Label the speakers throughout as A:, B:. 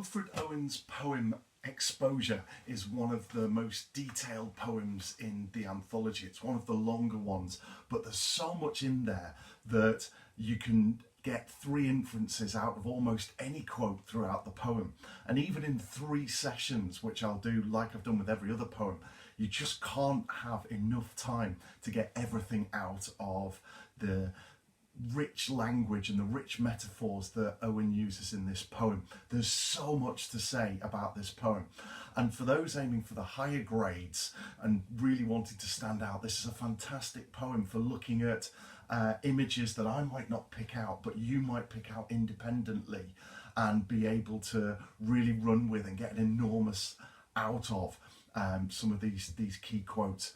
A: Wilfred Owen's poem Exposure is one of the most detailed poems in the anthology. It's one of the longer ones, but there's so much in there that you can get three inferences out of almost any quote throughout the poem. And even in 3 sessions, which I'll do like I've done with every other poem, you just can't have enough time to get everything out of the rich language and the rich metaphors that Owen uses in this poem. There's so much to say about this poem, and for those aiming for the higher grades and really wanting to stand out, this is a fantastic poem for looking at images that I might not pick out but you might pick out independently and be able to really run with and get an enormous out of some of these key quotes.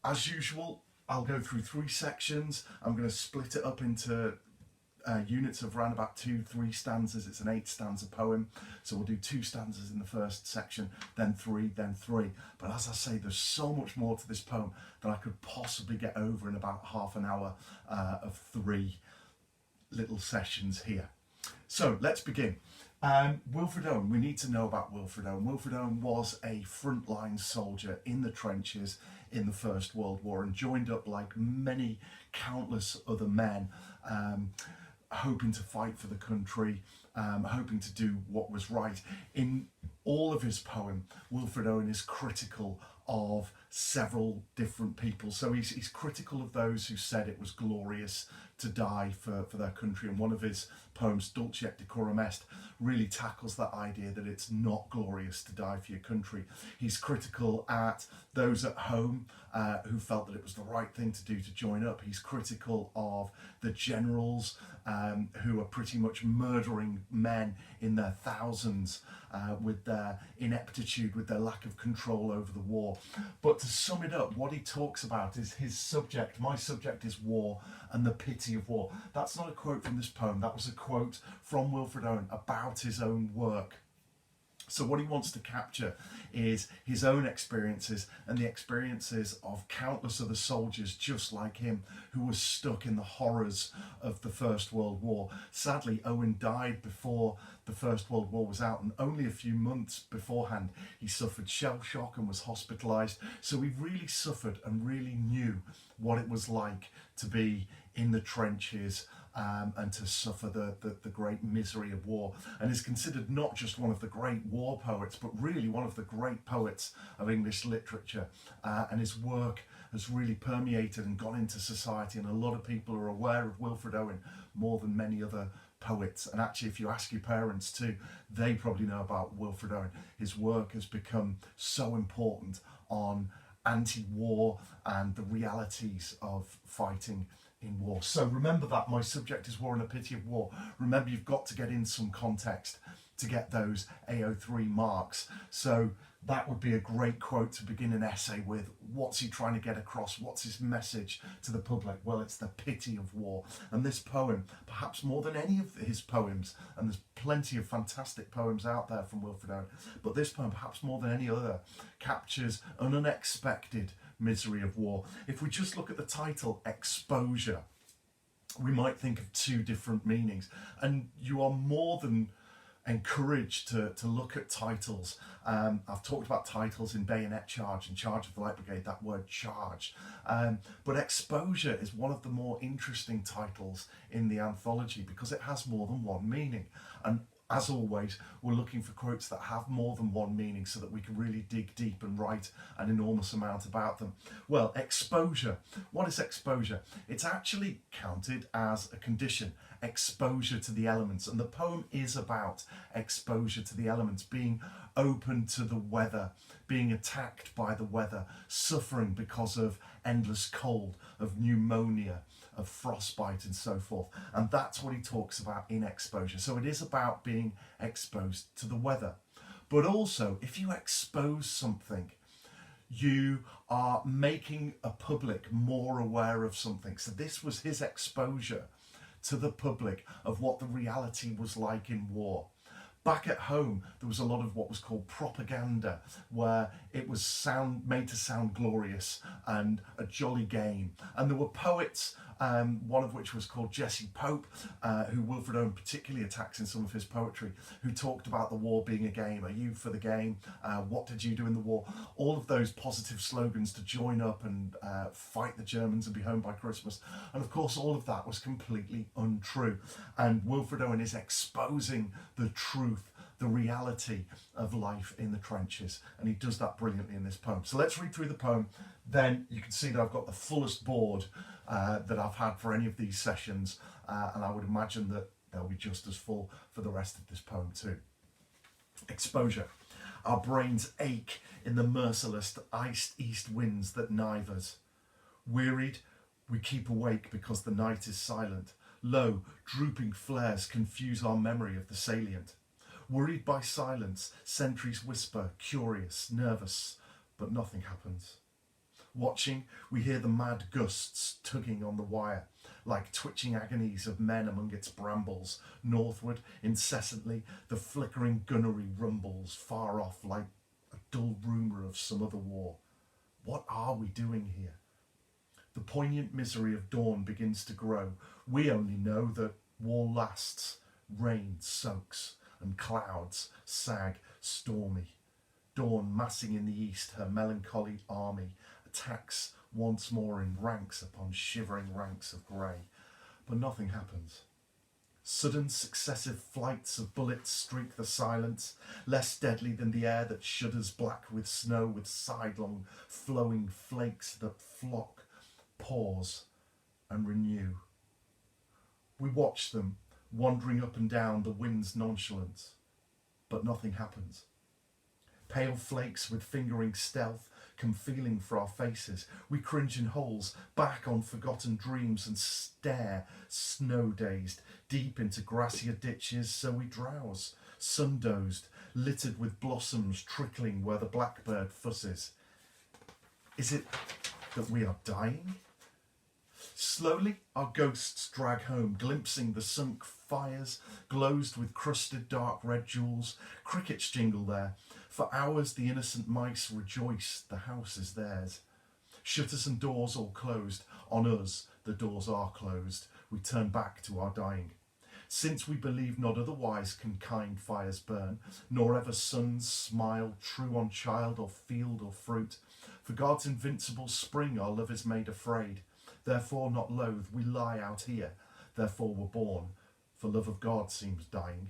A: As usual, I'll go through 3 sections. I'm going to split it up into units of around about 2-3 stanzas. It's an 8 stanza poem, so we'll do 2 stanzas in the first section, then 3, then 3. But as I say, there's so much more to this poem than I could possibly get over in about half an hour of 3 little sessions here. So let's begin. Wilfred Owen, we need to know about Wilfred Owen. Wilfred Owen was a frontline soldier in the trenches in the First World War and joined up like many countless other men, hoping to fight for the country, hoping to do what was right. In all of his poem, Wilfred Owen is critical of several different people. So he's critical of those who said it was glorious to die for their country, and one of his poems, Dulce et Decorum Est, really tackles that idea that it's not glorious to die for your country. He's critical at those at home who felt that it was the right thing to do to join up. He's critical of the generals who are pretty much murdering men in their thousands with their ineptitude, with their lack of control over the war. But to sum it up, what he talks about is his subject. My subject is war and the pity of war. That's not a quote from this poem. That was a quote from Wilfred Owen about his own work. So what he wants to capture is his own experiences and the experiences of countless other soldiers just like him who were stuck in the horrors of the First World War. Sadly, Owen died before the First World War was out, and only a few months beforehand he suffered shell shock and was hospitalised. So he really suffered and really knew what it was like to be in the trenches and to suffer the great misery of war, and is considered not just one of the great war poets, but really one of the great poets of English literature. And his work has really permeated and gone into society, and a lot of people are aware of Wilfred Owen more than many other poets. And actually, if you ask your parents too, they probably know about Wilfred Owen. His work has become so important on anti-war and the realities of fighting in war. So remember that my subject is war and the pity of war. Remember, you've got to get in some context to get those AO3 marks. So that would be a great quote to begin an essay with. What's he trying to get across? What's his message to the public? Well, it's the pity of war. And this poem, perhaps more than any of his poems, and there's plenty of fantastic poems out there from Wilfred Owen, but this poem, perhaps more than any other, captures an unexpected misery of war. If we just look at the title, Exposure, we might think of 2 different meanings, and you are more than encouraged to look at titles. I've talked about titles in Bayonet Charge and Charge of the Light Brigade, that word charge. But Exposure is one of the more interesting titles in the anthology because it has more than one meaning. And as always, we're looking for quotes that have more than one meaning so that we can really dig deep and write an enormous amount about them. Well, exposure. What is exposure? It's actually counted as a condition, exposure to the elements. And the poem is about exposure to the elements, being open to the weather, being attacked by the weather, suffering because of endless cold, of pneumonia, of frostbite and so forth. And that's what he talks about in Exposure. So it is about being exposed to the weather. But also, if you expose something, you are making a public more aware of something. So this was his exposure to the public of what the reality was like in war. Back at home, there was a lot of what was called propaganda, where it was made to sound glorious and a jolly game. And there were poets, one of which was called Jesse Pope, who Wilfred Owen particularly attacks in some of his poetry, who talked about the war being a game. Are you for the game? What did you do in the war? All of those positive slogans to join up and fight the Germans and be home by Christmas. And of course, all of that was completely untrue. And Wilfred Owen is exposing the truth, the reality of life in the trenches, and he does that brilliantly in this poem. So let's read through the poem, then you can see that I've got the fullest board that I've had for any of these sessions, and I would imagine that they'll be just as full for the rest of this poem too. Exposure. Our brains ache in the merciless iced east winds that knife us. Wearied, we keep awake because the night is silent. Low, drooping flares confuse our memory of the salient. Worried by silence, sentries whisper, curious, nervous, but nothing happens. Watching, we hear the mad gusts tugging on the wire, like twitching agonies of men among its brambles. Northward, incessantly, the flickering gunnery rumbles far off like a dull rumour of some other war. What are we doing here? The poignant misery of dawn begins to grow. We only know that war lasts, rain soaks, and clouds sag stormy. Dawn massing in the east her melancholy army attacks once more in ranks upon shivering ranks of grey, but nothing happens. Sudden successive flights of bullets streak the silence, less deadly than the air that shudders black with snow, with sidelong flowing flakes that flock, pause and renew. We watch them wandering up and down the wind's nonchalance, but nothing happens. Pale flakes with fingering stealth come feeling for our faces. We cringe in holes, back on forgotten dreams, and stare, snow-dazed, deep into grassier ditches, so we drowse, sun-dozed, littered with blossoms trickling where the blackbird fusses. Is it that we are dying? Slowly our ghosts drag home, glimpsing the sunk fires, glozed with crusted dark red jewels. Crickets jingle there. For hours the innocent mice rejoice, the house is theirs. Shutters and doors all closed, on us the doors are closed. We turn back to our dying. Since we believe not otherwise can kind fires burn, nor ever suns smile true on child or field or fruit. For God's invincible spring our love is made afraid. Therefore not loath we lie out here, therefore we're born, for love of God seems dying.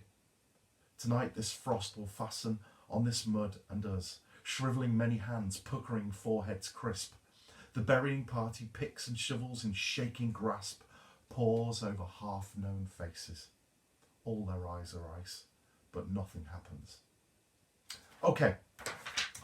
A: Tonight this frost will fasten on this mud and us, shrivelling many hands, puckering foreheads crisp. The burying party picks and shovels in shaking grasp, pours over half-known faces. All their eyes are ice, but nothing happens. Okay,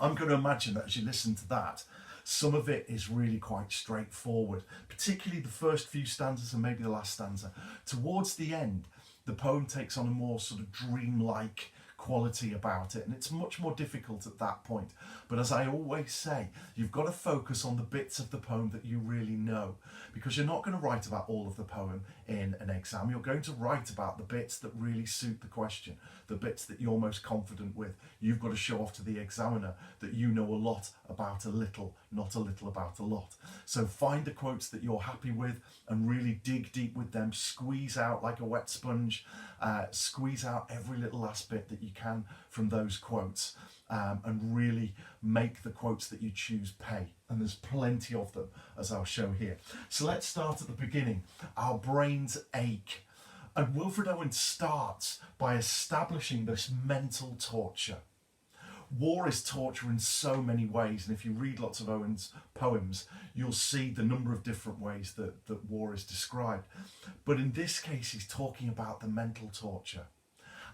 A: I'm going to imagine that as you listen to that, some of it is really quite straightforward, particularly the first few stanzas and maybe the last stanza. Towards the end, the poem takes on a more sort of dreamlike quality about it, and it's much more difficult at that point. But as I always say, you've got to focus on the bits of the poem that you really know, because you're not going to write about all of the poem in an exam. You're going to write about the bits that really suit the question, the bits that you're most confident with. You've got to show off to the examiner that you know a lot about a little, not a little about a lot. So find the quotes that you're happy with and really dig deep with them. Squeeze out like a wet sponge, squeeze out every little last bit that you can from those quotes, and really make the quotes that you choose pay. And there's plenty of them, as I'll show here. So let's start at the beginning. Our brains ache. And Wilfred Owen starts by establishing this mental torture. War is torture in so many ways, and if you read lots of Owen's poems, you'll see the number of different ways that war is described. But in this case, he's talking about the mental torture.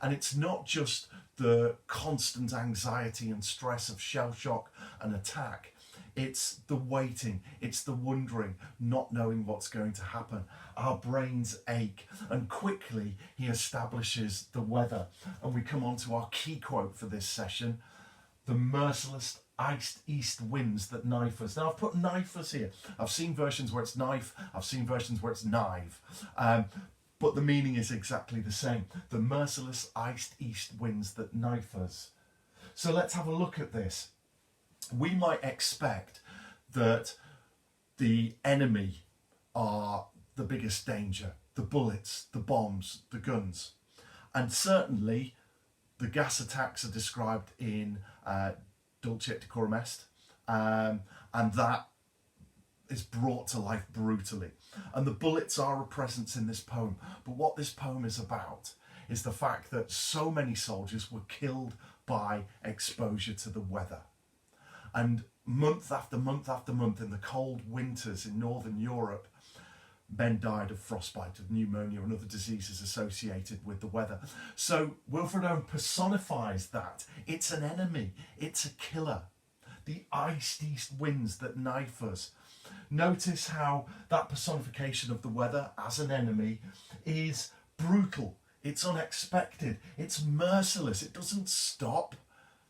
A: And it's not just the constant anxiety and stress of shell shock and attack. It's the waiting, it's the wondering, not knowing what's going to happen. Our brains ache. And quickly he establishes the weather. And we come on to our key quote for this session: the merciless iced east winds that knife us. Now I've put knife us here. I've seen versions where it's knife, I've seen versions where it's knife. but the meaning is exactly the same. The merciless iced east winds that knife us. So let's have a look at this. We might expect that the enemy are the biggest danger, the bullets, the bombs, the guns. And certainly the gas attacks are described in Dulce et Decorum Est, and that is brought to life brutally. And the bullets are a presence in this poem. But what this poem is about is the fact that so many soldiers were killed by exposure to the weather. And month after month after month in the cold winters in Northern Europe, men died of frostbite, of pneumonia and other diseases associated with the weather. So Wilfred Owen personifies that. It's an enemy, it's a killer. The iced east winds that knife us. Notice how that personification of the weather as an enemy is brutal, it's unexpected, it's merciless, it doesn't stop.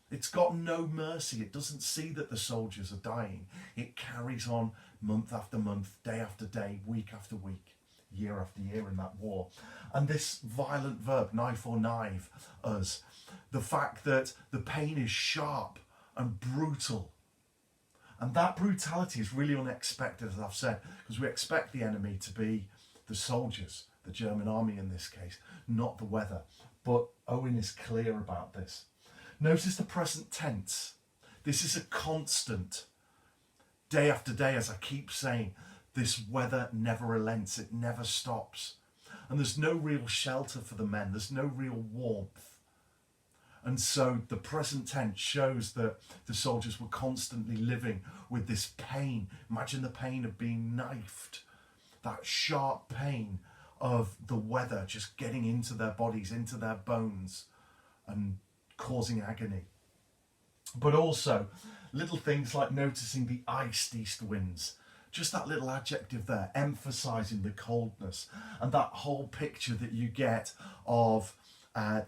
A: It's got no mercy. It doesn't see that the soldiers are dying. It carries on month after month, day after day, week after week, year after year in that war. And this violent verb, knife or knive us, the fact that the pain is sharp and brutal. And that brutality is really unexpected, as I've said, because we expect the enemy to be the soldiers, the German army in this case, not the weather. But Owen is clear about this. Notice the present tense. This is a constant. Day after day, as I keep saying, this weather never relents, it never stops. And there's no real shelter for the men, there's no real warmth. And so the present tense shows that the soldiers were constantly living with this pain. Imagine the pain of being knifed, that sharp pain of the weather just getting into their bodies, into their bones, and causing agony. But also little things like noticing the iced east winds, just that little adjective there, emphasizing the coldness, and that whole picture that you get of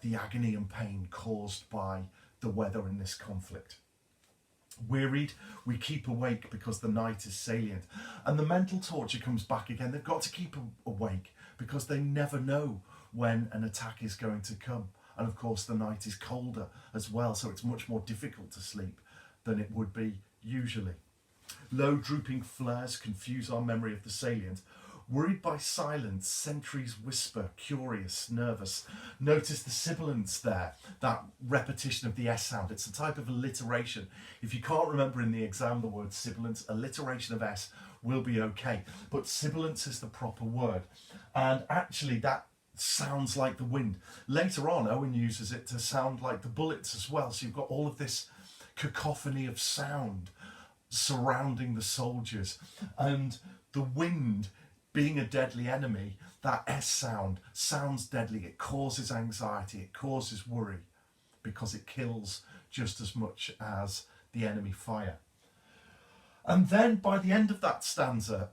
A: the agony and pain caused by the weather in this conflict. Wearied, we keep awake because the night is salient. And the mental torture comes back again. They've got to keep awake because they never know when an attack is going to come. And of course the night is colder as well, so it's much more difficult to sleep than it would be usually. Low drooping flares confuse our memory of the salient. Worried by silence, sentries whisper, curious, nervous. Notice the sibilants there, that repetition of the S sound. It's a type of alliteration. If you can't remember in the exam the word sibilants, alliteration of S will be okay. But sibilants is the proper word. And actually that sounds like the wind. Later on, Owen uses it to sound like the bullets as well. So you've got all of this cacophony of sound surrounding the soldiers. And the wind, being a deadly enemy, that S sound sounds deadly. It causes anxiety, it causes worry, because it kills just as much as the enemy fire. And then by the end of that stanza,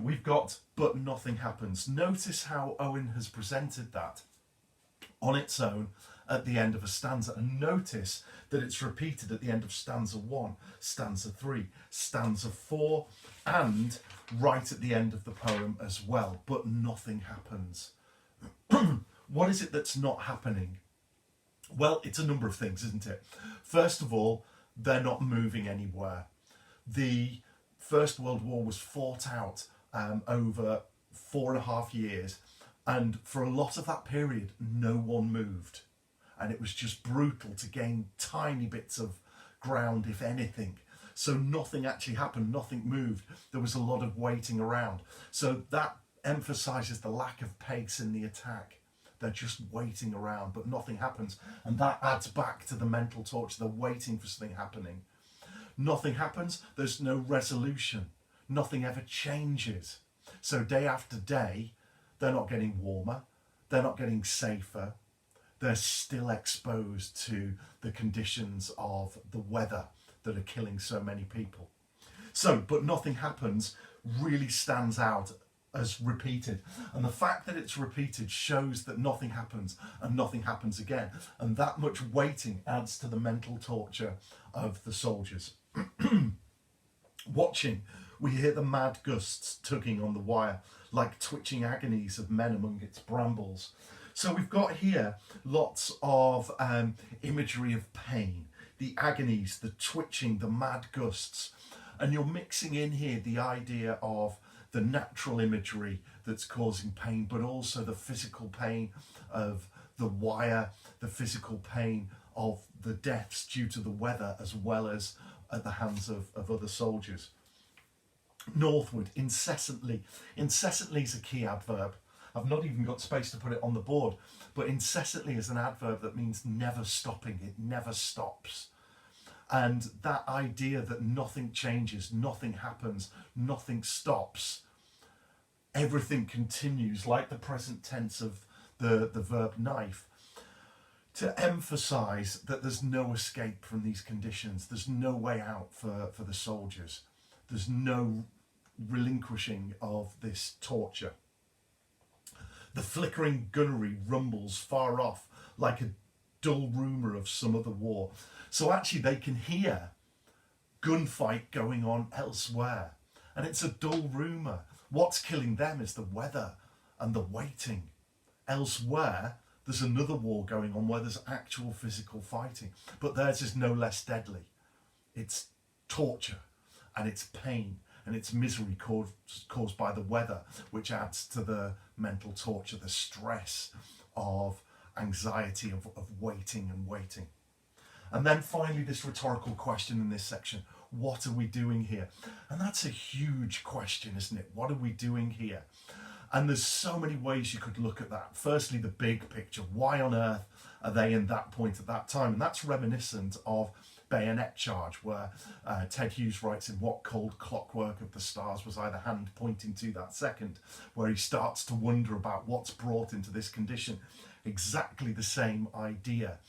A: we've got, but nothing happens. Notice how Owen has presented that on its own at the end of a stanza. And notice that it's repeated at the end of stanza 1, stanza 3, stanza 4, and right at the end of the poem as well. But nothing happens. What is it that's not happening? Well, it's a number of things, isn't it? First of all, they're not moving anywhere. The First World War was fought out over 4.5 years, and for a lot of that period no one moved, and it was just brutal to gain tiny bits of ground, if anything. So nothing actually happened, nothing moved. There was a lot of waiting around. So that emphasizes the lack of pace in the attack. They're just waiting around, but nothing happens, and that adds back to the mental torture. They're waiting for something happening. Nothing happens, there's no resolution. Nothing ever changes. So day after day, they're not getting warmer, they're not getting safer, they're still exposed to the conditions of the weather that are killing so many people. So, but nothing happens really stands out as repeated. And the fact that it's repeated shows that nothing happens and nothing happens again. And that much waiting adds to the mental torture of the soldiers. Watching, We hear the mad gusts tugging on the wire, like twitching agonies of men among its brambles. So we've got here lots of imagery of pain, the agonies, the twitching, the mad gusts. And you're mixing in here the idea of the natural imagery that's causing pain, but also the physical pain of the wire, the physical pain of the deaths due to the weather, as well as at the hands of other soldiers. Northward, incessantly. Incessantly is a key adverb. I've not even got space to put it on the board, but incessantly is an adverb that means never stopping. It never stops. And that idea that nothing changes, nothing happens, nothing stops, everything continues, like the present tense of the verb knife, to emphasize that there's no escape from these conditions. There's no way out for the soldiers. There's no relinquishing of this torture. The flickering gunnery rumbles far off like a dull rumour of some other war. So actually they can hear gunfight going on elsewhere. And it's a dull rumour. What's killing them is the weather and the waiting. Elsewhere, there's another war going on where there's actual physical fighting. But theirs is no less deadly. It's torture and it's pain and it's misery caused by the weather, which adds to the mental torture, the stress of anxiety, of waiting and waiting. And then finally, this rhetorical question in this section: what are we doing here? And that's a huge question, isn't it? What are we doing here? And there's so many ways you could look at that. Firstly, the big picture. Why on earth are they in that point at that time? And that's reminiscent of Bayonet Charge, where Ted Hughes writes in What Cold Clockwork of the Stars Was I the Hand Pointing to That Second, where he starts to wonder about what's brought into this condition. Exactly the same idea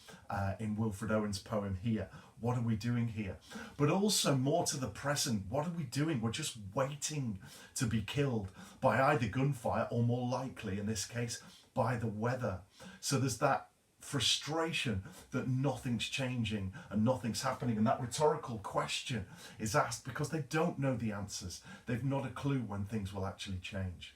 A: in Wilfred Owen's poem here. What are we doing here? But also more to the present. What are we doing? We're just waiting to be killed by either gunfire or, more likely in this case, by the weather. So there's that frustration that nothing's changing and nothing's happening. And that rhetorical question is asked because they don't know the answers. They've not a clue when things will actually change.